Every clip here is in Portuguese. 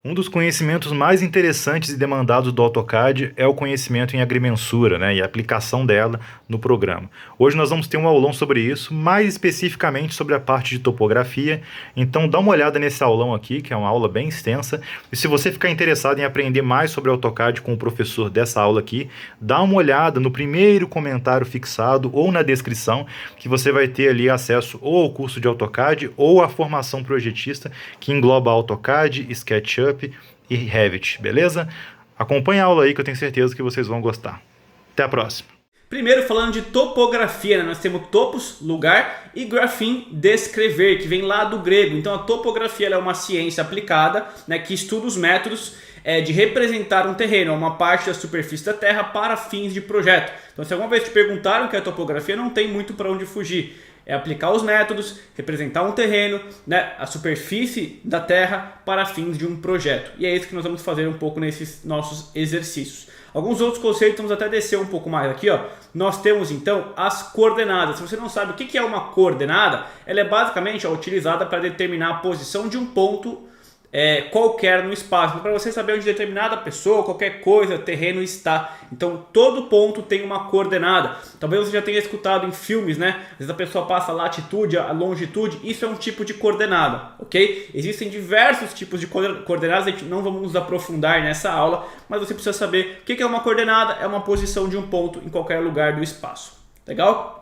Um dos conhecimentos mais interessantes e demandados do AutoCAD é o conhecimento em agrimensura, né, e a aplicação dela no programa. Hoje nós vamos ter um aulão sobre isso, mais especificamente sobre a parte de topografia. Então dá uma olhada nesse aulão aqui, que é uma aula bem extensa. E se você ficar interessado em aprender mais sobre AutoCAD com o professor dessa aula aqui, dá uma olhada no primeiro comentário fixado ou na descrição, que você vai ter ali acesso ou ao curso de AutoCAD ou à formação projetista, que engloba AutoCAD, SketchUp e Revit, beleza? Acompanha a aula aí que eu tenho certeza que vocês vão gostar. Até a próxima! Primeiro, falando de topografia, né? Nós temos topos, lugar, e graphein, descrever, que vem lá do grego. Então a topografia ela é uma ciência aplicada, né, que estuda os métodos de representar um terreno, uma parte da superfície da Terra para fins de projeto. Então se alguma vez te perguntaram o que é topografia, não tem muito para onde fugir. É aplicar os métodos, representar um terreno, né, a superfície da Terra para fins de um projeto. E é isso que nós vamos fazer um pouco nesses nossos exercícios. Alguns outros conceitos, vamos até descer um pouco mais aqui, ó. Nós temos então as coordenadas. Se você não sabe o que é uma coordenada, ela é basicamente utilizada para determinar a posição de um ponto qualquer no espaço, para você saber onde determinada pessoa, qualquer coisa, terreno está. Então todo ponto tem uma coordenada. Talvez você já tenha escutado em filmes, né? Às vezes a pessoa passa a latitude, a longitude, isso é um tipo de coordenada, ok? Existem diversos tipos de coordenadas, a gente não vamos nos aprofundar nessa aula, mas você precisa saber o que é uma coordenada, é uma posição de um ponto em qualquer lugar do espaço. Legal?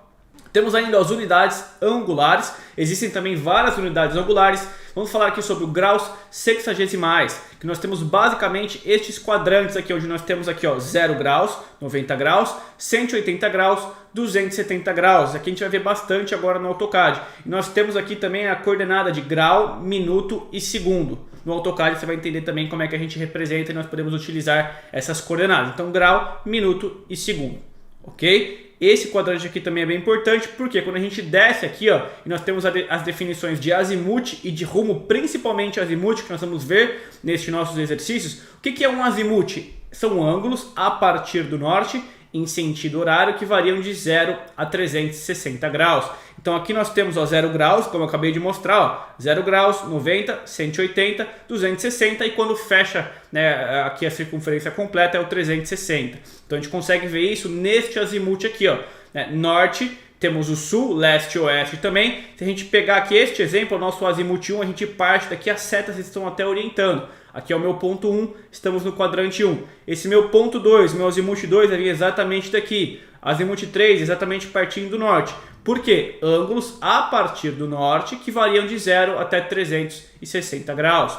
Temos ainda as unidades angulares, existem também várias unidades angulares. Vamos falar aqui sobre o graus sexagesimais, que nós temos basicamente estes quadrantes aqui, onde nós temos aqui, ó, 0 graus, 90 graus, 180 graus, 270 graus. Aqui a gente vai ver bastante agora no AutoCAD. E nós temos aqui também a coordenada de grau, minuto e segundo. No AutoCAD você vai entender também como é que a gente representa e nós podemos utilizar essas coordenadas. Então grau, minuto e segundo, ok? Esse quadrante aqui também é bem importante, porque quando a gente desce aqui, ó, e nós temos as definições de azimuth e de rumo, principalmente azimuth, que nós vamos ver nestes nossos exercícios. O que é um azimuth? São ângulos a partir do norte em sentido horário que variam de 0 a 360 graus. Então aqui nós temos, ó, 0 graus, como eu acabei de mostrar, ó, 0 graus, 90, 180, 260 e quando fecha, né, aqui a circunferência completa é o 360. Então a gente consegue ver isso neste azimuth aqui, ó, né, norte, temos o sul, leste e oeste também. Se a gente pegar aqui este exemplo, o nosso azimuth 1, a gente parte daqui, as setas estão até orientando. Aqui é o meu ponto 1, estamos no quadrante 1. Esse meu ponto 2, meu azimuth 2, é exatamente daqui. Azimuth 3, exatamente partindo do norte. Por quê? Ângulos a partir do norte que variam de 0 até 360 graus.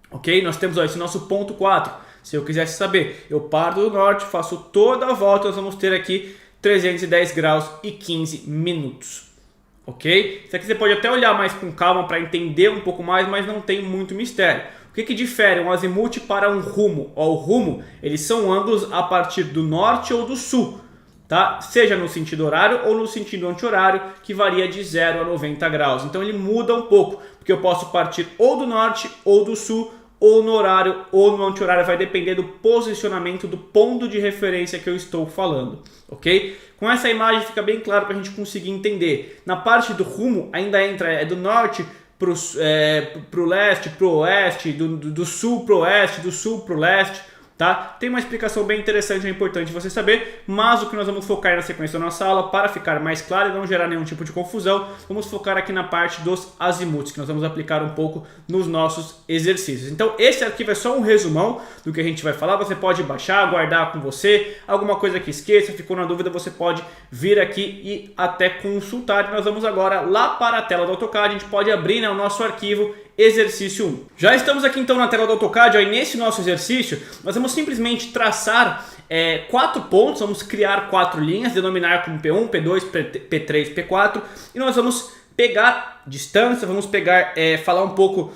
Ok? Nós temos, ó, esse nosso ponto 4. Se eu quisesse saber, eu parto do norte, faço toda a volta, nós vamos ter aqui 310 graus e 15 minutos. Ok? Isso aqui você pode até olhar mais com calma para entender um pouco mais, mas não tem muito mistério. O que difere um azimuth para um rumo? Ó, o rumo, eles são ângulos a partir do norte ou do sul, tá? Seja no sentido horário ou no sentido anti-horário, que varia de 0 a 90 graus. Então ele muda um pouco, porque eu posso partir ou do norte ou do sul, ou no horário ou no anti-horário, vai depender do posicionamento do ponto de referência que eu estou falando, ok? Com essa imagem fica bem claro para a gente conseguir entender. Na parte do rumo ainda entra do norte pro leste, pro oeste, do sul pro oeste, do sul pro leste, tá? Tem uma explicação bem interessante, é importante você saber, mas o que nós vamos focar na sequência da nossa aula, para ficar mais claro e não gerar nenhum tipo de confusão, vamos focar aqui na parte dos azimuths, que nós vamos aplicar um pouco nos nossos exercícios. Então esse arquivo é só um resumão do que a gente vai falar, você pode baixar, guardar com você, alguma coisa que esqueça, ficou na dúvida, você pode vir aqui e até consultar. E nós vamos agora lá para a tela do AutoCAD, a gente pode abrir, né, o nosso arquivo exercício 1. Já estamos aqui então na tela do AutoCAD, ó, e nesse nosso exercício nós vamos simplesmente traçar 4 pontos, vamos criar 4 linhas, denominar como P1, P2, P3, P4 e nós vamos pegar distância, vamos pegar, falar um pouco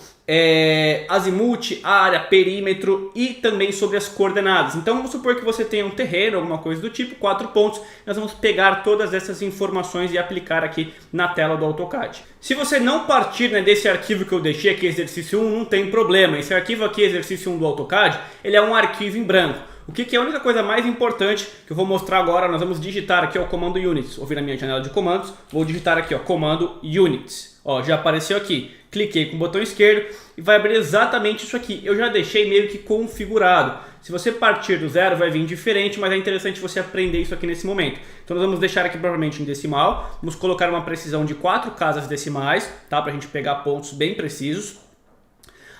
azimuth, área, perímetro e também sobre as coordenadas. Então vamos supor que você tenha um terreno, alguma coisa do tipo, 4 pontos, nós vamos pegar todas essas informações e aplicar aqui na tela do AutoCAD. Se você não partir, né, desse arquivo que eu deixei aqui, exercício 1, não tem problema. Esse arquivo aqui, exercício 1 do AutoCAD, ele é um arquivo em branco. O que é a única coisa mais importante que eu vou mostrar agora? Nós vamos digitar aqui o comando units. Vou vir na minha janela de comandos, vou digitar aqui, ó, comando units. Ó, já apareceu aqui. cliquei com o botão esquerdo e vai abrir exatamente isso aqui. Eu já deixei meio que configurado. Se você partir do zero vai vir diferente, mas é interessante você aprender isso aqui nesse momento. Então nós vamos deixar aqui provavelmente em decimal, vamos colocar uma precisão de 4 casas decimais, tá? Para a gente pegar pontos bem precisos.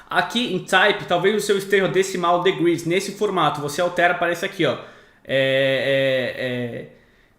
Aqui em Type, talvez o seu esteja decimal degrees, nesse formato, você altera, aparece aqui, ó,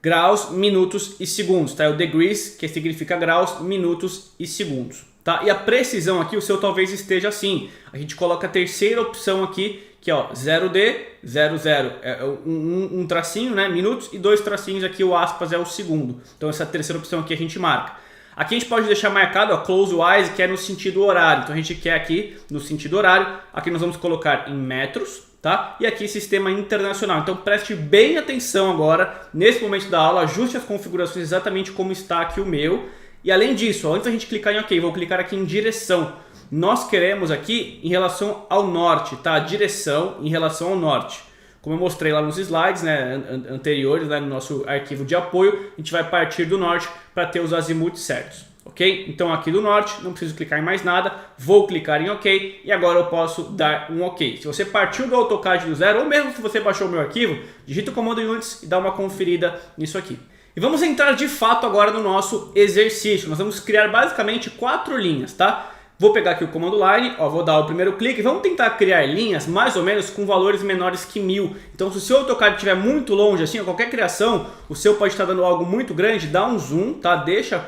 graus, minutos e segundos, tá? É o degrees, que significa graus, minutos e segundos, tá? E a precisão aqui, o seu talvez esteja assim. A gente coloca a terceira opção aqui, que é 0D, 00, é um tracinho, né, minutos, e 2 tracinhos aqui, o aspas é o segundo. Então essa terceira opção aqui a gente marca. Aqui a gente pode deixar marcado, ó, close-wise, que é no sentido horário. Então a gente quer aqui no sentido horário, aqui nós vamos colocar em metros, tá? E aqui sistema internacional. Então preste bem atenção agora, nesse momento da aula, ajuste as configurações exatamente como está aqui o meu. E além disso, ó, antes da gente clicar em OK, vou clicar aqui em direção. Nós queremos aqui em relação ao norte, tá? Direção em relação ao norte. Como eu mostrei lá nos slides, né, anteriores, né, no nosso arquivo de apoio, a gente vai partir do norte para ter os azimuths certos, ok? Então aqui do norte, não preciso clicar em mais nada, vou clicar em OK e agora eu posso dar um OK. Se você partiu do AutoCAD do zero, ou mesmo se você baixou o meu arquivo, digita o comando units e dá uma conferida nisso aqui. E vamos entrar de fato agora no nosso exercício. Nós vamos criar basicamente 4 linhas, tá? Vou pegar aqui o comando line, ó, vou dar o primeiro clique, vamos tentar criar linhas mais ou menos com valores menores que 1000. Então se o seu AutoCAD estiver muito longe, assim, qualquer criação, o seu pode estar dando algo muito grande, dá um zoom, tá? Deixa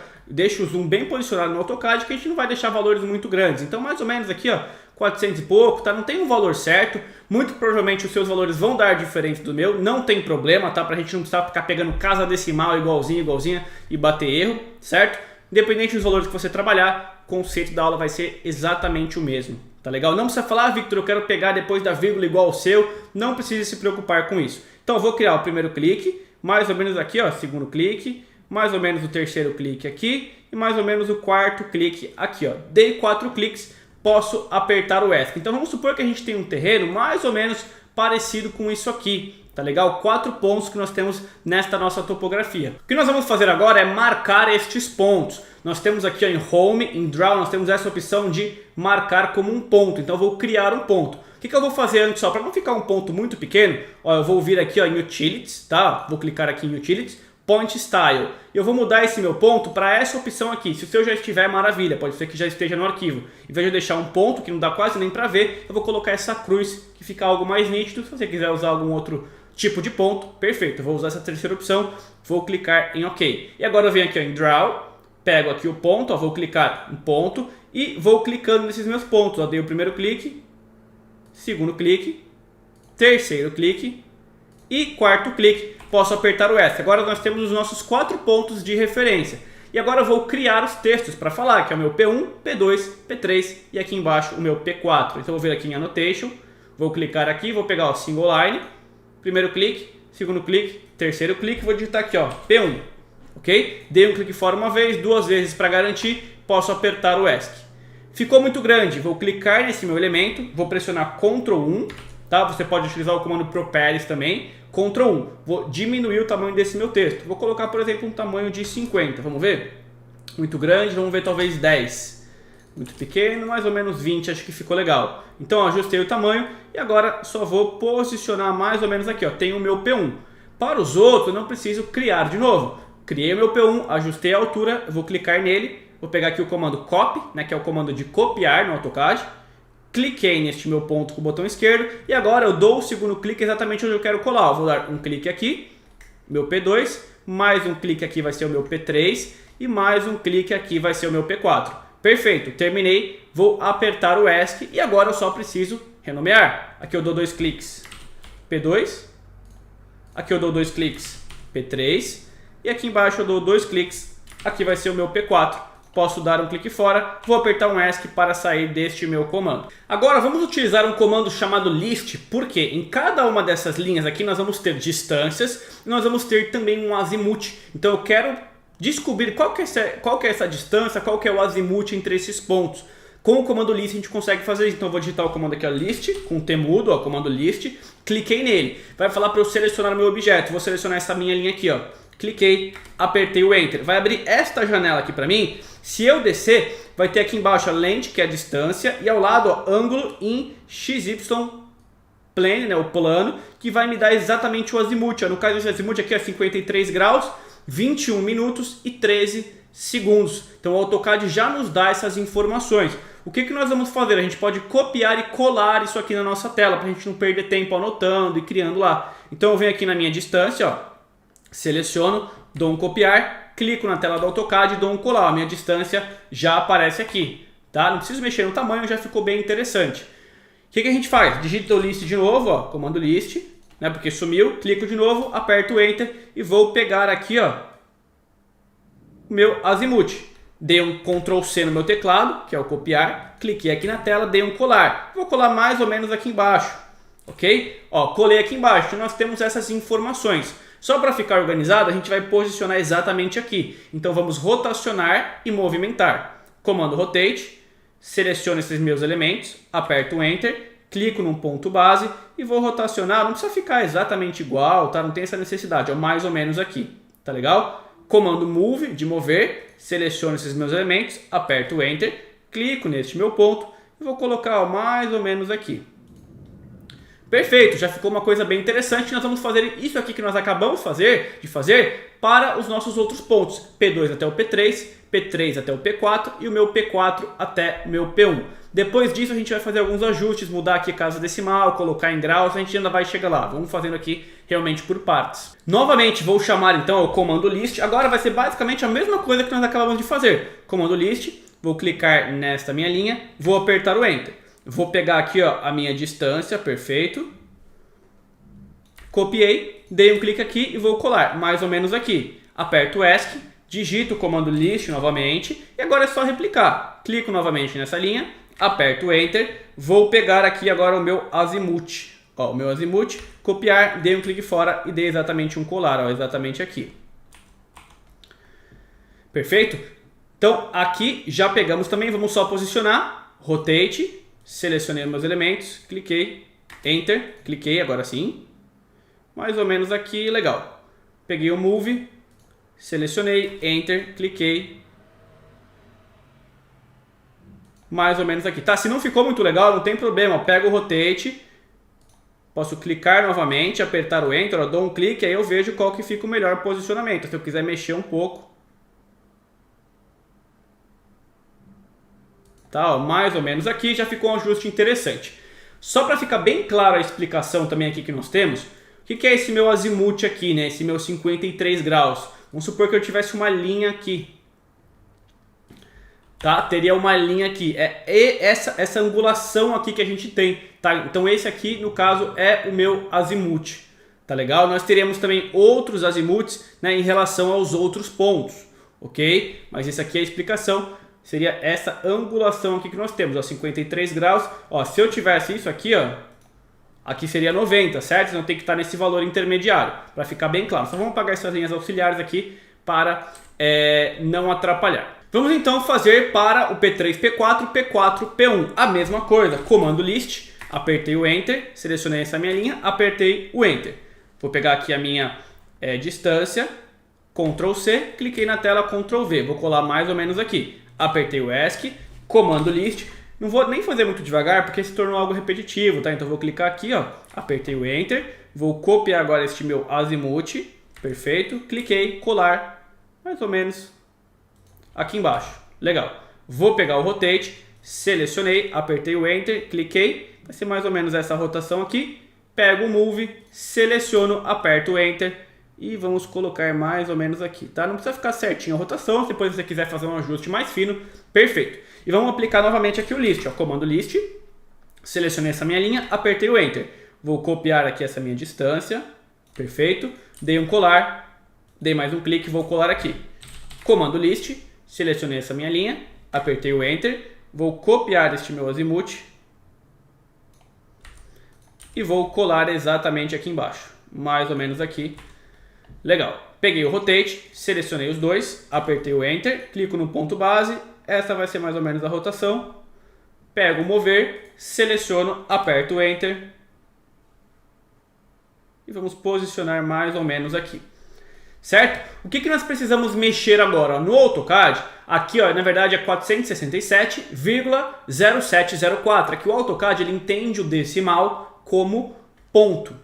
o zoom bem posicionado no AutoCAD, que a gente não vai deixar valores muito grandes. Então mais ou menos aqui, ó, 400 e pouco, tá? Não tem um valor certo, muito provavelmente os seus valores vão dar diferente do meu, não tem problema, tá? Pra gente não precisar ficar pegando casa decimal igualzinha e bater erro, certo? Independente dos valores que você trabalhar, o conceito da aula vai ser exatamente o mesmo, tá legal? Não precisa falar, Victor, eu quero pegar depois da vírgula igual ao seu, não precisa se preocupar com isso. Então eu vou criar o primeiro clique, mais ou menos aqui, ó, segundo clique, mais ou menos o terceiro clique aqui e mais ou menos o quarto clique aqui, ó. Dei 4 cliques, posso apertar o ESC. Então vamos supor que a gente tem um terreno mais ou menos parecido com isso aqui. Tá legal? 4 pontos que nós temos nesta nossa topografia. O que nós vamos fazer agora é marcar estes pontos. Nós temos aqui ó, em Home, em Draw, nós temos essa opção de marcar como um ponto. Então eu vou criar um ponto. O que eu vou fazer antes só para não ficar um ponto muito pequeno? Ó, eu vou vir aqui ó, em Utilities, tá? Vou clicar aqui em Utilities, Point Style. E eu vou mudar esse meu ponto para essa opção aqui. Se o seu já estiver, maravilha, pode ser que já esteja no arquivo. Em vez de eu deixar um ponto que não dá quase nem para ver, eu vou colocar essa cruz que fica algo mais nítido. Se você quiser usar algum outro tipo de ponto, perfeito, eu vou usar essa terceira opção, vou clicar em OK. E agora eu venho aqui ó, em Draw, pego aqui o ponto, ó, vou clicar em ponto e vou clicando nesses meus pontos. Ó, dei o primeiro clique, segundo clique, terceiro clique e quarto clique. Posso apertar o S. Agora nós temos os nossos 4 pontos de referência. E agora eu vou criar os textos para falar, que é o meu P1, P2, P3 e aqui embaixo o meu P4. Então eu vou vir aqui em Annotation, vou clicar aqui, vou pegar o Single Line, primeiro clique, segundo clique, terceiro clique, vou digitar aqui ó, P1, ok? Dei um clique fora uma vez, 2 vezes para garantir, posso apertar o ESC. Ficou muito grande, vou clicar nesse meu elemento, vou pressionar Ctrl 1, tá? Você pode utilizar o comando Properties também, Ctrl 1, vou diminuir o tamanho desse meu texto, vou colocar por exemplo um tamanho de 50, vamos ver? Muito grande, vamos ver talvez 10. Muito pequeno, mais ou menos 20, acho que ficou legal. Então ajustei o tamanho e agora só vou posicionar mais ou menos aqui, ó, tem o meu P1. Para os outros eu não preciso criar de novo. Criei o meu P1, ajustei a altura, vou clicar nele, vou pegar aqui o comando Copy, né, que é o comando de copiar no AutoCAD. Cliquei neste meu ponto com o botão esquerdo e agora eu dou o segundo clique exatamente onde eu quero colar. Eu vou dar um clique aqui, meu P2, mais um clique aqui vai ser o meu P3 e mais um clique aqui vai ser o meu P4. Perfeito, terminei, vou apertar o ESC e agora eu só preciso renomear. Aqui eu dou 2 cliques, P2, aqui eu dou 2 cliques, P3 e aqui embaixo eu dou 2 cliques, aqui vai ser o meu P4. Posso dar um clique fora, vou apertar um ESC para sair deste meu comando. Agora vamos utilizar um comando chamado list, porque em cada uma dessas linhas aqui nós vamos ter distâncias e nós vamos ter também um azimuth. Então eu quero descobrir qual que é essa distância, qual que é o azimuth entre esses pontos. Com o comando list a gente consegue fazer isso. Então eu vou digitar o comando aqui, ó, list, com T mudo, ó, comando list, cliquei nele. Vai falar para eu selecionar o meu objeto, vou selecionar essa minha linha aqui, ó. Cliquei, apertei o Enter. Vai abrir esta janela aqui para mim. Se eu descer, vai ter aqui embaixo a lente, que é a distância, e ao lado, ó, ângulo em XY plane, né, o plano, que vai me dar exatamente o azimuth. No caso, esse azimuth aqui é 53 graus, 21 minutos e 13 segundos. Então o AutoCAD já nos dá essas informações. O que nós vamos fazer? A gente pode copiar e colar isso aqui na nossa tela, para a gente não perder tempo anotando e criando lá. Então eu venho aqui na minha distância, ó, seleciono, dou um copiar, clico na tela do AutoCAD e dou um colar. A minha distância já aparece aqui. Tá? Não preciso mexer no tamanho, já ficou bem interessante. O que a gente faz? Digita o list de novo, ó, comando list, né, porque sumiu, clico de novo, aperto o Enter e vou pegar aqui, ó, o meu azimuth. Dei um Ctrl C no meu teclado, que é o copiar, cliquei aqui na tela, dei um colar. Vou colar mais ou menos aqui embaixo, ok? Ó, colei aqui embaixo, então nós temos essas informações. Só para ficar organizado, a gente vai posicionar exatamente aqui. Então vamos rotacionar e movimentar. Comando Rotate, seleciono esses meus elementos, aperto o Enter, clico num ponto base e vou rotacionar. Não precisa ficar exatamente igual, tá? Não tem essa necessidade, ó, mais ou menos aqui, tá legal? Comando Move, de mover, seleciono esses meus elementos, aperto o Enter, clico neste meu ponto e vou colocar, ó, mais ou menos aqui. Perfeito, já ficou uma coisa bem interessante. Nós vamos fazer isso aqui que nós acabamos de fazer para os nossos outros pontos. P2 até o P3, P3 até o P4 e o meu P4 até o meu P1. Depois disso a gente vai fazer alguns ajustes, mudar aqui a casa decimal, colocar em graus, a gente ainda vai chegar lá. Vamos fazendo aqui realmente por partes. Novamente vou chamar então o comando list. Agora vai ser basicamente a mesma coisa que nós acabamos de fazer. Comando list, vou clicar nesta minha linha, vou apertar o Enter. Vou pegar aqui, ó, a minha distância, perfeito. Copiei, dei um clique aqui e vou colar, mais ou menos aqui. Aperto o ESC, digito o comando list novamente e agora é só replicar. Clico novamente nessa linha, aperto o Enter, vou pegar aqui agora o meu azimuth. Ó, o meu azimuth, copiar, dei um clique fora e dei exatamente um colar, ó, exatamente aqui. Perfeito? Então aqui já pegamos também, vamos só posicionar, rotate. Selecionei meus elementos, cliquei, Enter, cliquei, agora sim. Mais ou menos aqui, legal. Peguei o Move, selecionei, Enter, cliquei. Mais ou menos aqui. Tá, se não ficou muito legal, não tem problema. Pego o Rotate, posso clicar novamente, apertar o Enter, eu dou um clique, aí eu vejo qual que fica o melhor posicionamento. Se eu quiser mexer um pouco. Tá, ó, mais ou menos aqui já ficou um ajuste interessante. Só para ficar bem clara a explicação também aqui que nós temos, o que é esse meu azimuth aqui, né? Esse meu 53 graus. Vamos supor que eu tivesse uma linha aqui. Tá? Teria uma linha aqui. É essa angulação aqui que a gente tem. Tá? Então esse aqui, no caso, é o meu azimuth. Tá legal? Nós teríamos também outros azimuths, né, em relação aos outros pontos. Ok? Mas essa aqui é a explicação. Seria essa angulação aqui que nós temos, ó, 53 graus. Ó, se eu tivesse isso aqui, ó, aqui seria 90, certo? Então tem que estar nesse valor intermediário, para ficar bem claro. Só vamos apagar essas linhas auxiliares aqui para não atrapalhar. Vamos então fazer para o P3, P4, P4, P1. A mesma coisa, comando list, apertei o Enter, selecionei essa minha linha, apertei o Enter. Vou pegar aqui a minha distância, Ctrl C, cliquei na tela, Ctrl V. Vou colar mais ou menos aqui. Apertei o ESC, comando list, não vou nem fazer muito devagar porque se tornou algo repetitivo, tá? Então vou clicar aqui, ó, apertei o Enter, vou copiar agora este meu azimuth, perfeito, cliquei, colar, mais ou menos aqui embaixo, legal. Vou pegar o Rotate, selecionei, apertei o Enter, cliquei, vai ser mais ou menos essa rotação aqui, pego o Move, seleciono, aperto o Enter, e vamos colocar mais ou menos aqui, tá? Não precisa ficar certinho a rotação, se depois você quiser fazer um ajuste mais fino, perfeito. E vamos aplicar novamente aqui o list, ó, comando list, selecionei essa minha linha, apertei o Enter. Vou copiar aqui essa minha distância, perfeito. Dei um colar, dei mais um clique, vou colar aqui. Comando list, selecionei essa minha linha, apertei o Enter, vou copiar este meu azimuth e vou colar exatamente aqui embaixo, mais ou menos aqui. Legal, peguei o Rotate, selecionei os dois, apertei o Enter, clico no ponto base, essa vai ser mais ou menos a rotação, pego o Mover, seleciono, aperto o Enter e vamos posicionar mais ou menos aqui. certo? O que nós precisamos mexer agora? No AutoCAD, aqui ó, na verdade é 467,0704. Aqui o AutoCAD ele entende o decimal como ponto.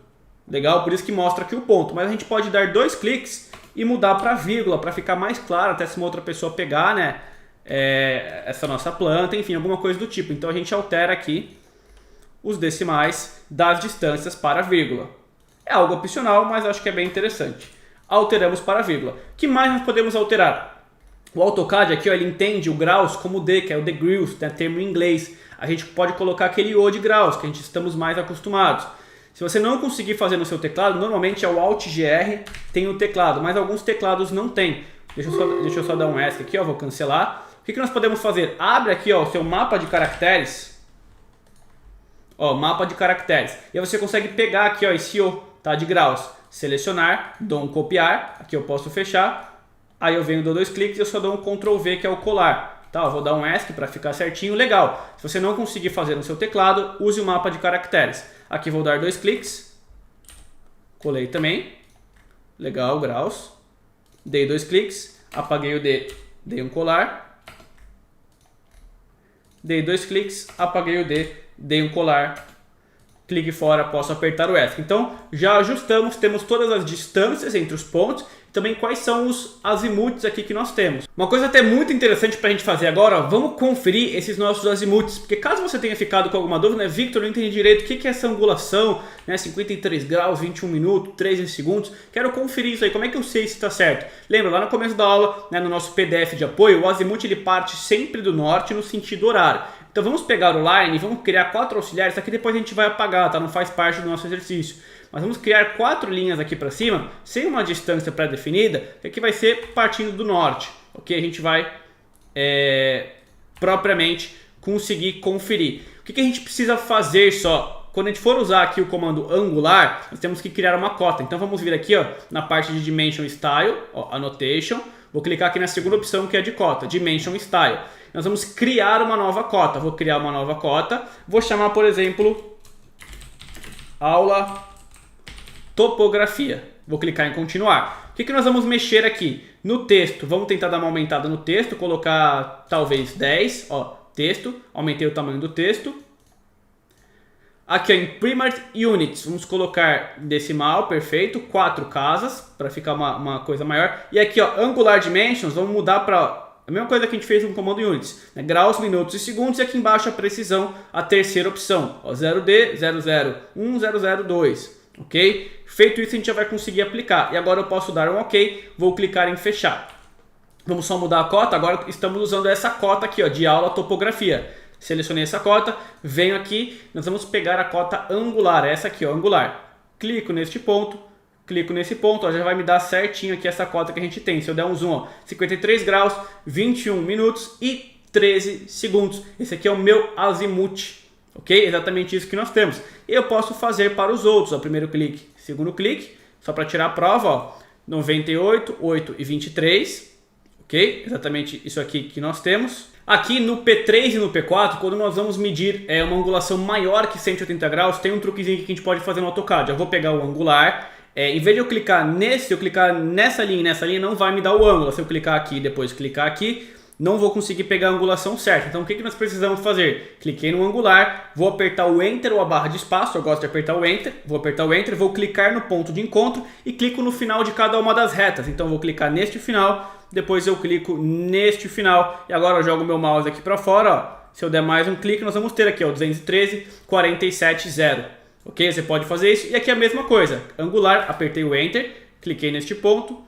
Legal? Por isso que mostra aqui o ponto. Mas a gente pode dar 2 cliques e mudar para vírgula, para ficar mais claro, até se uma outra pessoa pegar, né, essa nossa planta, enfim, alguma coisa do tipo. Então a gente altera aqui os decimais das distâncias para vírgula. É algo opcional, mas acho que é bem interessante. Alteramos para vírgula. O que mais nós podemos alterar? O AutoCAD aqui, ó, ele entende o graus como D, que é o degrees, né, termo em inglês. A gente pode colocar aquele O de graus, que a gente estamos mais acostumados. Se você não conseguir fazer no seu teclado, normalmente é o Alt GR, tem o teclado, mas alguns teclados não tem. Deixa eu só dar um ESC aqui, ó, vou cancelar. O que nós podemos fazer? Abre aqui ó, o seu mapa de caracteres. Ó, mapa de caracteres. E aí você consegue pegar aqui ó, esse O, tá, de graus. Selecionar, dou um copiar, aqui eu posso fechar. Aí eu venho, dou 2 cliques e eu só dou um Ctrl V, que é o colar. Tá, eu vou dar um ESC para ficar certinho, legal. Se você não conseguir fazer no seu teclado, use o mapa de caracteres. Aqui vou dar 2 cliques, colei também, legal, graus, dei 2 cliques, apaguei o D, dei um colar, dei 2 cliques, apaguei o D, dei um colar, clique fora, posso apertar o ESC. Então já ajustamos, temos todas as distâncias entre os pontos, também quais são os azimuths aqui que nós temos. Uma coisa até muito interessante para a gente fazer agora, ó, vamos conferir esses nossos azimuths, porque caso você tenha ficado com alguma dúvida, né, Victor, não entendi direito o que é essa angulação, né, 53 graus, 21 minutos, 13 segundos, quero conferir isso aí, como é que eu sei se está certo? Lembra, lá no começo da aula, né, no nosso PDF de apoio, o azimuth ele parte sempre do norte no sentido horário. Então vamos pegar o line, vamos criar 4 auxiliares, isso aqui depois a gente vai apagar, tá? Não faz parte do nosso exercício. Mas vamos criar 4 linhas aqui para cima, sem uma distância pré-definida, que aqui vai ser partindo do norte. Ok? A gente vai propriamente conseguir conferir. O que a gente precisa fazer só? Quando a gente for usar aqui o comando angular, nós temos que criar uma cota. Então vamos vir aqui ó, na parte de Dimension Style, ó, Annotation. Vou clicar aqui na segunda opção que é de cota, Dimension Style. Nós vamos criar uma nova cota. Vou criar uma nova cota. Vou chamar, por exemplo, aula topografia. Vou clicar em continuar. O que nós vamos mexer aqui? No texto, vamos tentar dar uma aumentada no texto, colocar talvez 10, ó, texto, aumentei o tamanho do texto. Aqui em Primary Units, vamos colocar decimal, perfeito, 4 casas, para ficar uma coisa maior. E aqui ó, Angular Dimensions, vamos mudar para a mesma coisa que a gente fez no comando Units, né? Graus, minutos e segundos, e aqui embaixo a precisão, a terceira opção, ó, 0D, 001, 002. Ok? Feito isso a gente já vai conseguir aplicar. E agora eu posso dar um OK, vou clicar em fechar. Vamos só mudar a cota, agora estamos usando essa cota aqui ó, de aula topografia. Selecionei essa cota, venho aqui, nós vamos pegar a cota angular, essa aqui ó, angular. Clico neste ponto, clico nesse ponto, ó, já vai me dar certinho aqui essa cota que a gente tem. Se eu der um zoom, ó, 53 graus, 21 minutos e 13 segundos. Esse aqui é o meu azimuth. Ok? Exatamente isso que nós temos. E eu posso fazer para os outros. Ó, primeiro clique, segundo clique. Só para tirar a prova. Ó, 98, 8 e 23. Ok? Exatamente isso aqui que nós temos. Aqui no P3 e no P4, quando nós vamos medir uma angulação maior que 180 graus, tem um truquezinho que a gente pode fazer no AutoCAD. Eu vou pegar o angular. Em vez de eu clicar nesse, eu clicar nessa linha não vai me dar o ângulo. Se eu clicar aqui e depois clicar aqui, não vou conseguir pegar a angulação certa. Então o que nós precisamos fazer? Cliquei no angular, vou apertar o Enter ou a barra de espaço, eu gosto de apertar o Enter, vou apertar o Enter, vou clicar no ponto de encontro e clico no final de cada uma das retas. Então eu vou clicar neste final, depois eu clico neste final e agora eu jogo meu mouse aqui para fora. Ó. Se eu der mais um clique, nós vamos ter aqui ó, 213, 47, 0. Ok? Você pode fazer isso. E aqui a mesma coisa, angular, apertei o Enter, cliquei neste ponto.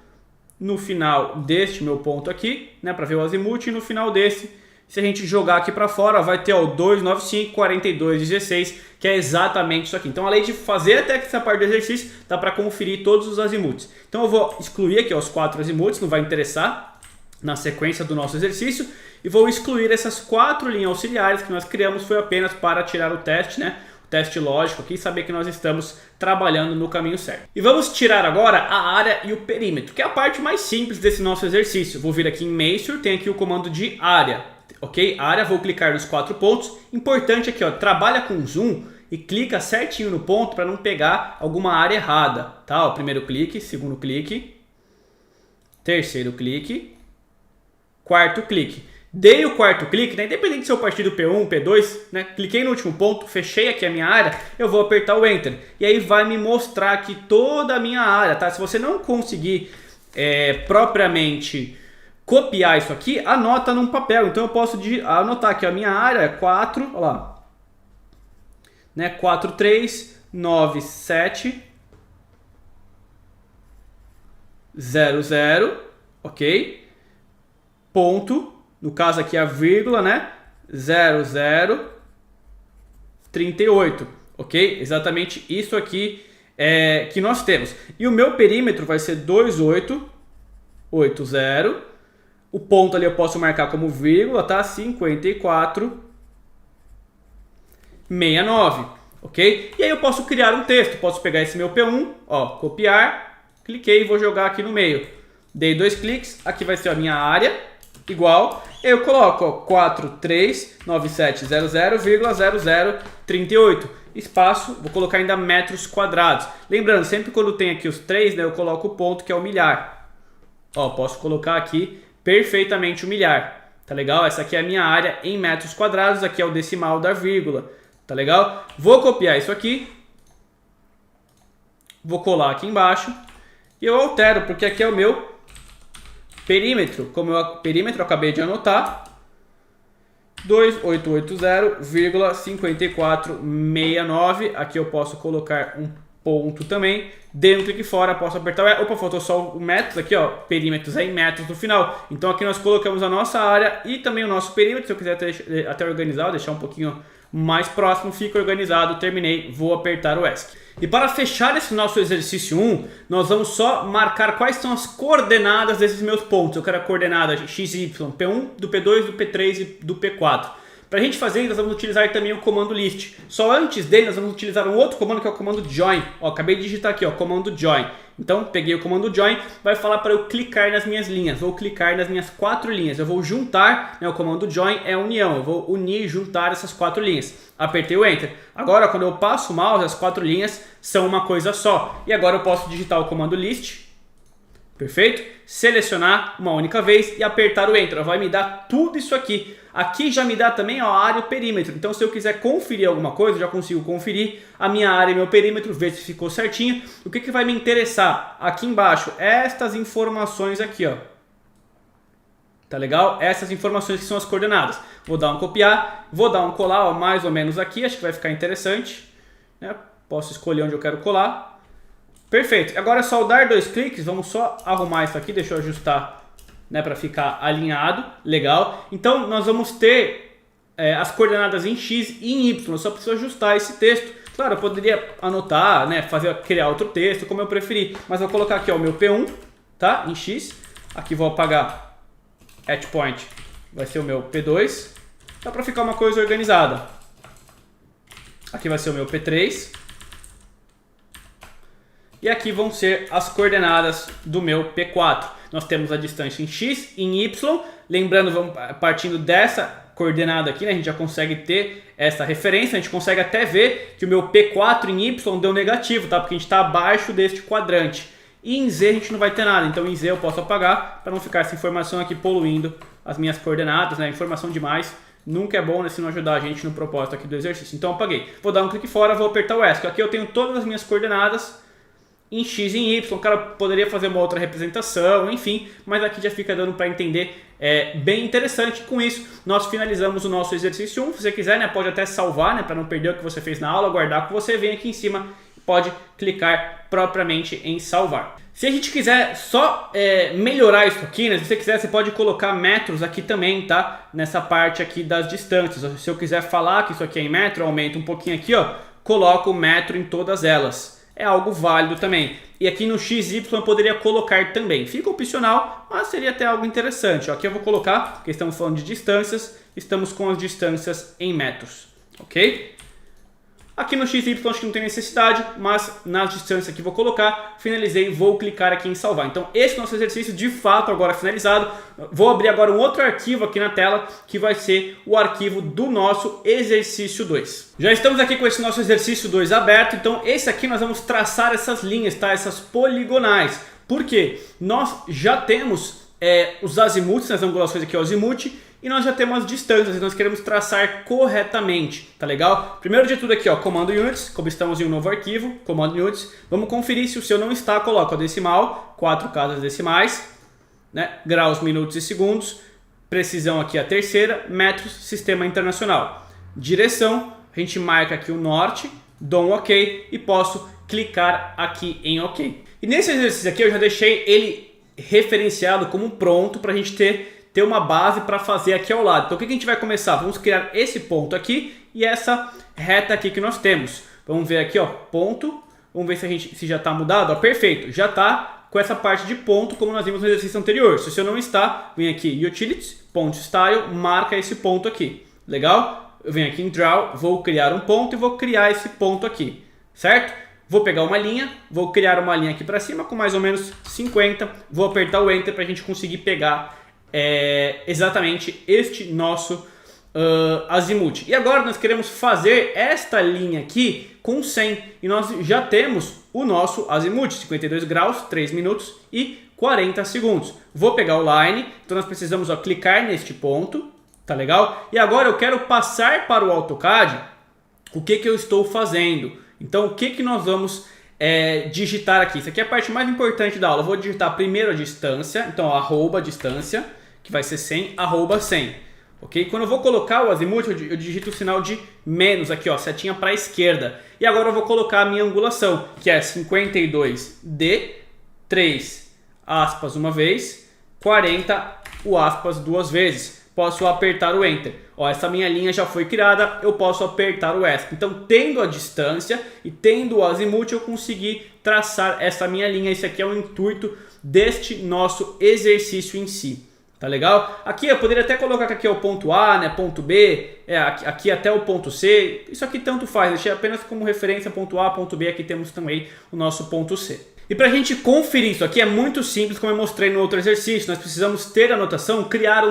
No final deste meu ponto aqui, né, para ver o azimuth, e no final desse, se a gente jogar aqui para fora, vai ter o 295, 42, 16, que é exatamente isso aqui. Então, além de fazer até essa parte do exercício, dá para conferir todos os azimuths. Então, eu vou excluir aqui os 4 azimuths, não vai interessar na sequência do nosso exercício, e vou excluir essas 4 linhas auxiliares que nós criamos, foi apenas para tirar o teste, né? Teste lógico aqui e saber que nós estamos trabalhando no caminho certo. E vamos tirar agora a área e o perímetro, que é a parte mais simples desse nosso exercício. Vou vir aqui em Measure, tem aqui o comando de área, ok? Área, vou clicar nos 4 pontos. Importante aqui, ó, trabalha com zoom e clica certinho no ponto para não pegar alguma área errada, tá? Ó, primeiro clique, segundo clique, terceiro clique, quarto clique. Dei o quarto clique, né? Independente se eu partir do P1, P2, né? Cliquei no último ponto, fechei aqui a minha área, eu vou apertar o Enter. E aí vai me mostrar aqui toda a minha área, tá? Se você não conseguir propriamente copiar isso aqui, anota num papel. Então eu posso anotar aqui a minha área é 4, olha lá, né? 439700, ok? Ponto. No caso aqui a vírgula, né? 0038, ok? Exatamente isso aqui que nós temos. E o meu perímetro vai ser 2880. O ponto ali eu posso marcar como vírgula, tá? 5469, ok? E aí eu posso criar um texto. Posso pegar esse meu P1, ó, copiar, cliquei e vou jogar aqui no meio. Dei 2 cliques, aqui vai ser a minha área. Igual, eu coloco 439700,0038, espaço, vou colocar ainda metros quadrados. Lembrando, sempre quando tem aqui os 3, né, eu coloco o ponto que é o milhar. Ó, posso colocar aqui perfeitamente o milhar, tá legal? Essa aqui é a minha área em metros quadrados, aqui é o decimal da vírgula, tá legal? Vou copiar isso aqui, vou colar aqui embaixo e eu altero, porque aqui é o meu perímetro, como perímetro eu acabei de anotar, 2880,5469. Aqui eu posso colocar um ponto também. Dei um clique fora, posso apertar o opa, faltou só o metros aqui, ó, perímetros é em metros no final. Então aqui nós colocamos a nossa área e também o nosso perímetro. Se eu quiser até organizar, deixar um pouquinho mais próximo, fica organizado, terminei, vou apertar o ESC. E para fechar esse nosso exercício 1, nós vamos só marcar quais são as coordenadas desses meus pontos. Eu quero a coordenada x e y, P1, do P2, do P3 e do P4. Para a gente fazer isso, nós vamos utilizar também o comando list. Só antes dele, nós vamos utilizar um outro comando que é o comando join. Ó, acabei de digitar aqui, ó, comando join. Então, peguei o comando join, vai falar para eu clicar nas minhas linhas. Vou clicar nas minhas 4 linhas. Eu vou juntar, né, o comando join é união. Eu vou unir, juntar essas 4 linhas. Apertei o Enter. Agora, quando eu passo o mouse, as 4 linhas são uma coisa só. E agora eu posso digitar o comando list. Perfeito? Selecionar uma única vez e apertar o Enter. Vai me dar tudo isso aqui. Aqui já me dá também a área e o perímetro. Então, se eu quiser conferir alguma coisa, eu já consigo conferir a minha área e meu perímetro, ver se ficou certinho. O que vai me interessar? Aqui embaixo, estas informações aqui, ó. Tá legal? Essas informações que são as coordenadas. Vou dar um copiar, vou dar um colar, ó, mais ou menos aqui. Acho que vai ficar interessante, né? Posso escolher onde eu quero colar. Perfeito. Agora é só dar 2 cliques. Vamos só arrumar isso aqui. Deixa eu ajustar, né, para ficar alinhado. Legal. Então, nós vamos ter as coordenadas em X e em Y. Eu só preciso ajustar esse texto. Claro, eu poderia anotar, né, criar outro texto, como eu preferir. Mas vou colocar aqui, ó, o meu P1, tá? Em X. Aqui vou apagar at point. Vai ser o meu P2. Dá para ficar uma coisa organizada. Aqui vai ser o meu P3. E aqui vão ser as coordenadas do meu P4. Nós temos a distância em X e em Y. Lembrando, partindo dessa coordenada aqui, né, a gente já consegue ter essa referência. A gente consegue até ver que o meu P4 em Y deu negativo, tá? Porque a gente está abaixo deste quadrante. E em Z a gente não vai ter nada. Então em Z eu posso apagar para não ficar essa informação aqui poluindo as minhas coordenadas, né? Informação demais nunca é bom, né, se não ajudar a gente no propósito aqui do exercício. Então eu apaguei. Vou dar um clique fora, vou apertar o ESC. Aqui eu tenho todas as minhas coordenadas em X e em Y. O cara poderia fazer uma outra representação, enfim, mas aqui já fica dando para entender, bem interessante. Com isso, nós finalizamos o nosso exercício 1. Se você quiser, né, pode até salvar, né, para não perder o que você fez na aula, guardar com você, vem aqui em cima, pode clicar propriamente em salvar. Se a gente quiser só melhorar isso aqui, né, se você quiser, você pode colocar metros aqui também, tá? Nessa parte aqui das distâncias. Se eu quiser falar que isso aqui é em metro, aumenta um pouquinho aqui, ó, coloco o metro em todas elas. É algo válido também. E aqui no XY eu poderia colocar também. Fica opcional, mas seria até algo interessante. Aqui eu vou colocar, porque estamos falando de distâncias, estamos com as distâncias em metros. Ok? Aqui no XY acho que não tem necessidade, mas na distância que vou colocar, finalizei, vou clicar aqui em salvar. Então esse é o nosso exercício de fato agora finalizado. Vou abrir agora um outro arquivo aqui na tela, que vai ser o arquivo do nosso exercício 2. Já estamos aqui com esse nosso exercício 2 aberto, então esse aqui nós vamos traçar essas linhas, tá? Essas poligonais. Por quê? Nós já temos os azimuths, nas angulações aqui o azimuth, e nós já temos as distâncias, e nós queremos traçar corretamente, tá legal? Primeiro de tudo aqui, ó, comando units, como estamos em um novo arquivo, comando units, vamos conferir se o seu não está, coloca o decimal, 4 casas decimais, né? Graus, minutos e segundos, precisão aqui a terceira, metros, sistema internacional. Direção, a gente marca aqui o norte, dou um OK e posso clicar aqui em OK. E nesse exercício aqui eu já deixei ele referenciado como pronto para a gente ter uma base para fazer aqui ao lado. Então o que a gente vai começar? Vamos criar esse ponto aqui e essa reta aqui que nós temos. Vamos ver aqui, ó, ponto. Vamos ver se já está mudado. Ó, perfeito, já está com essa parte de ponto como nós vimos no exercício anterior. Se o seu não está, vem aqui Utilities, ponto Style, marca esse ponto aqui. Legal? Eu venho aqui em Draw, vou criar um ponto e vou criar esse ponto aqui, certo? Vou pegar uma linha, vou criar uma linha aqui para cima com mais ou menos 50. Vou apertar o Enter para a gente conseguir pegar exatamente este nosso azimuth. E agora nós queremos fazer esta linha aqui com 100. E nós já temos o nosso azimuth, 52 graus, 3 minutos e 40 segundos. Vou pegar o line, então nós precisamos clicar neste ponto, tá legal? E agora eu quero passar para o AutoCAD o que eu estou fazendo. Então o que nós vamos digitar aqui? Isso aqui é a parte mais importante da aula. Eu vou digitar primeiro a distância, então arroba distância, que vai ser 100, arroba 100. Ok? Quando eu vou colocar o azimuth, eu digito o sinal de menos aqui, ó, setinha para a esquerda. E agora eu vou colocar a minha angulação, que é 52D, 3 aspas uma vez, 40 o aspas duas vezes. Posso apertar o Enter. Ó, essa minha linha já foi criada, eu posso apertar o ESC. Então, tendo a distância e tendo o azimuth, eu consegui traçar essa minha linha. Esse aqui é o intuito deste nosso exercício em si. Tá legal? Aqui eu poderia até colocar que aqui é o ponto A, né, ponto B, aqui até o ponto C. Isso aqui tanto faz, deixei apenas como referência ponto A, ponto B. Aqui temos também o nosso ponto C. E para a gente conferir isso aqui é muito simples, como eu mostrei no outro exercício. Nós precisamos ter a anotação, criar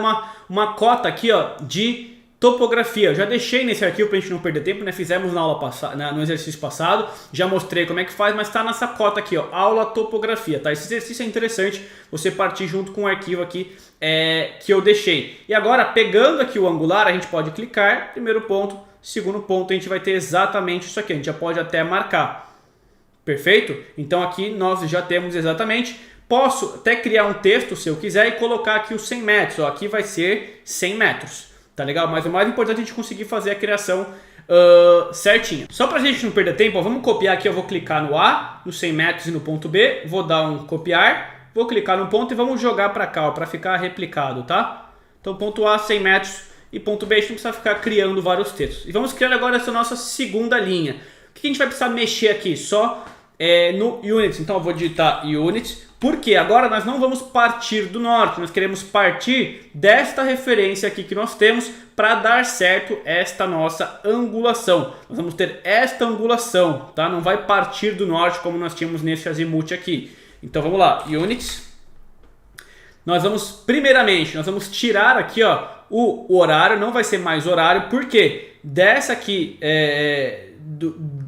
uma cota aqui, ó, de topografia. Eu já deixei nesse arquivo para a gente não perder tempo, né? Fizemos na aula passada, no exercício passado, já mostrei como é que faz, mas está nessa cota aqui, ó, aula topografia, tá? Esse exercício é interessante, você partir junto com o arquivo aqui que eu deixei. E agora, pegando aqui o angular, a gente pode clicar, primeiro ponto, segundo ponto, a gente vai ter exatamente isso aqui, a gente já pode até marcar. Perfeito? Então aqui nós já temos exatamente. Posso até criar um texto se eu quiser e colocar aqui os 100 metros. Ó, aqui vai ser 100 metros. Tá legal? Mas o mais importante é a gente conseguir fazer a criação certinha. Só pra gente não perder tempo, ó, vamos copiar aqui. Eu vou clicar no A, no 100 metros e no ponto B. Vou dar um copiar. Vou clicar no ponto e vamos jogar pra cá, para ficar replicado, tá? Então ponto A, 100 metros e ponto B, a gente não precisa ficar criando vários textos. E vamos criar agora essa nossa segunda linha. O que a gente vai precisar mexer aqui? Só no Units. Então eu vou digitar Units, porque agora nós não vamos partir do norte, nós queremos partir desta referência aqui que nós temos para dar certo esta nossa angulação. Nós vamos ter esta angulação, tá? Não vai partir do norte como nós tínhamos nesse azimuth aqui. Então vamos lá, Units. Nós vamos, primeiramente, nós vamos tirar aqui, ó, o horário, não vai ser mais horário, porque dessa aqui,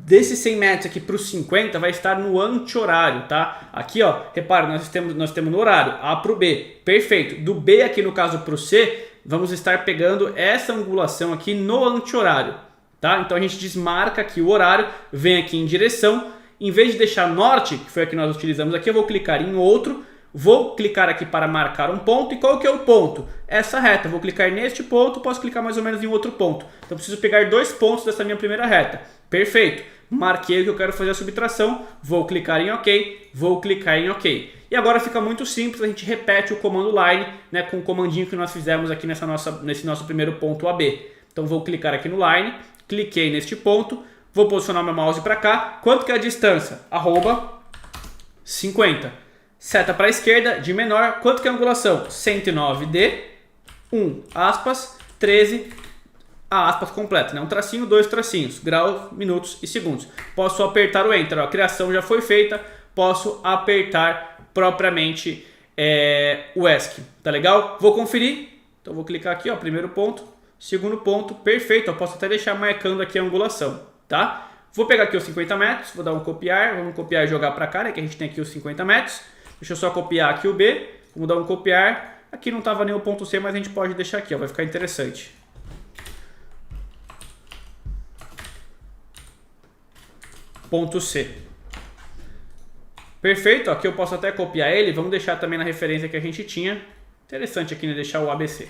desses 100 metros aqui para os 50 vai estar no anti-horário, tá? Aqui, ó, repara, nós temos no horário A para o B, perfeito. Do B aqui no caso para o C, vamos estar pegando essa angulação aqui no anti-horário, tá? Então a gente desmarca aqui o horário, vem aqui em direção, em vez de deixar norte, que foi a que nós utilizamos aqui, eu vou clicar em outro, vou clicar aqui para marcar um ponto. E qual que é o ponto? Essa reta. Vou clicar neste ponto, posso clicar mais ou menos em outro ponto. Então preciso pegar 2 pontos dessa minha primeira reta. Perfeito. Marquei o que eu quero fazer a subtração. Vou clicar em OK. Vou clicar em OK. E agora fica muito simples. A gente repete o comando line, né, com o comandinho que nós fizemos aqui nesse nosso primeiro ponto AB. Então vou clicar aqui no line. Cliquei neste ponto. Vou posicionar meu mouse para cá. Quanto que é a distância? Arroba 50. Seta para a esquerda, de menor. Quanto que é a angulação? 109D, 1 aspas, 13 a aspas completa, né? Um tracinho, dois tracinhos, graus, minutos e segundos. Posso apertar o Enter, ó, a criação já foi feita, posso apertar propriamente o ESC, tá legal? Vou conferir, então vou clicar aqui, ó, primeiro ponto, segundo ponto, perfeito, eu posso até deixar marcando aqui a angulação, tá? Vou pegar aqui os 50 metros, vou dar um copiar, vamos copiar e jogar para cá, né, que a gente tem aqui os 50 metros. Deixa eu só copiar aqui o B, vamos dar um copiar, aqui não estava nem o ponto C, mas a gente pode deixar aqui, ó, vai ficar interessante. Ponto C. Perfeito, aqui eu posso até copiar ele, vamos deixar também na referência que a gente tinha. Interessante aqui, né, deixar o ABC.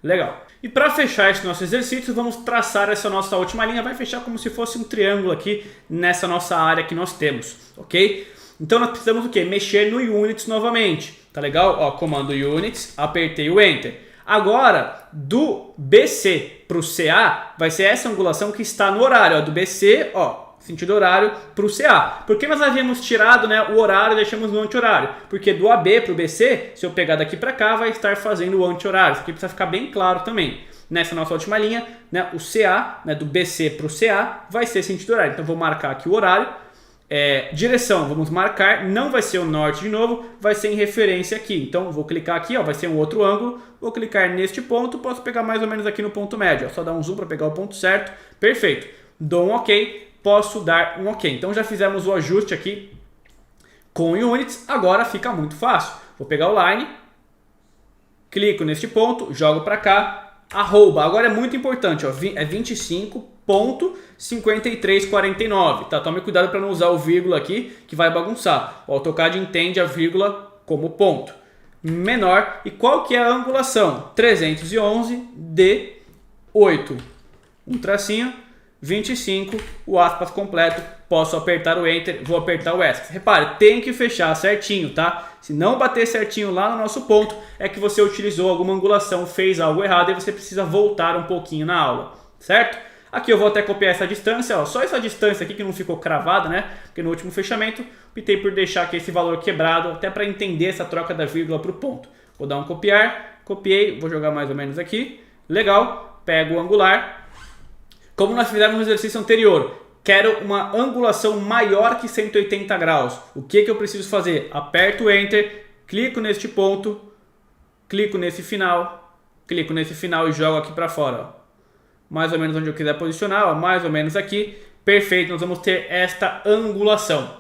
Legal. E para fechar esse nosso exercício, vamos traçar essa nossa última linha. Vai fechar como se fosse um triângulo aqui nessa nossa área que nós temos, ok? Então nós precisamos o quê? Mexer no Units novamente, tá legal? Ó, comando Units, apertei o Enter. Agora, do BC para o CA, vai ser essa angulação que está no horário, ó, do BC, ó, sentido horário para o CA. Por que nós havíamos tirado, né, o horário e deixamos no anti-horário? Porque do AB para o BC, se eu pegar daqui para cá, vai estar fazendo o anti-horário. Isso aqui precisa ficar bem claro também. Nessa nossa última linha, né, o CA, né, do BC para o CA, vai ser sentido horário. Então vou marcar aqui o horário. Direção, vamos marcar, não vai ser o norte de novo, vai ser em referência aqui. Então vou clicar aqui, ó, vai ser um outro ângulo, vou clicar neste ponto, posso pegar mais ou menos aqui no ponto médio, ó, só dar um zoom para pegar o ponto certo, perfeito. Dou um OK, posso dar um OK. Então já fizemos o ajuste aqui com Units, agora fica muito fácil. Vou pegar o Line, clico neste ponto, jogo para cá, arroba, agora é muito importante, ó, é 25.5349, tá? Tome cuidado para não usar o vírgula aqui, que vai bagunçar. O AutoCAD entende a vírgula como ponto. Menor, e qual que é a angulação? 311 de 8. Um tracinho, 25, o aspas completo, posso apertar o Enter, vou apertar o ESC. Repare, tem que fechar certinho, tá? Se não bater certinho lá no nosso ponto, é que você utilizou alguma angulação, fez algo errado e você precisa voltar um pouquinho na aula, certo? Aqui eu vou até copiar essa distância, ó, só essa distância aqui que não ficou cravada, né? Porque no último fechamento, optei por deixar aqui esse valor quebrado, até para entender essa troca da vírgula para o ponto. Vou dar um copiar, copiei, vou jogar mais ou menos aqui, legal, pego o angular. Como nós fizemos no exercício anterior, quero uma angulação maior que 180 graus. O que eu preciso fazer? Aperto o Enter, clico neste ponto, clico nesse final e jogo aqui para fora. Ó. Mais ou menos onde eu quiser posicionar, ó, mais ou menos aqui. Perfeito, nós vamos ter esta angulação.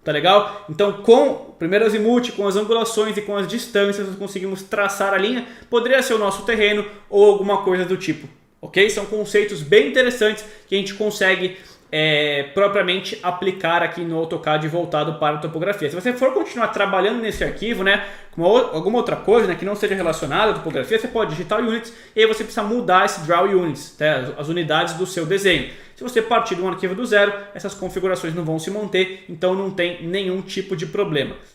Tá legal? Então, com o primeiro azimuth, com as angulações e com as distâncias, nós conseguimos traçar a linha. Poderia ser o nosso terreno ou alguma coisa do tipo. Ok? São conceitos bem interessantes que a gente consegue propriamente aplicar aqui no AutoCAD voltado para a topografia. Se você for continuar trabalhando nesse arquivo, né, com alguma outra coisa, né, que não seja relacionada à topografia, você pode digitar Units e aí você precisa mudar esse Draw Units, tá? As unidades do seu desenho. Se você partir de um arquivo do zero, essas configurações não vão se manter, então não tem nenhum tipo de problema.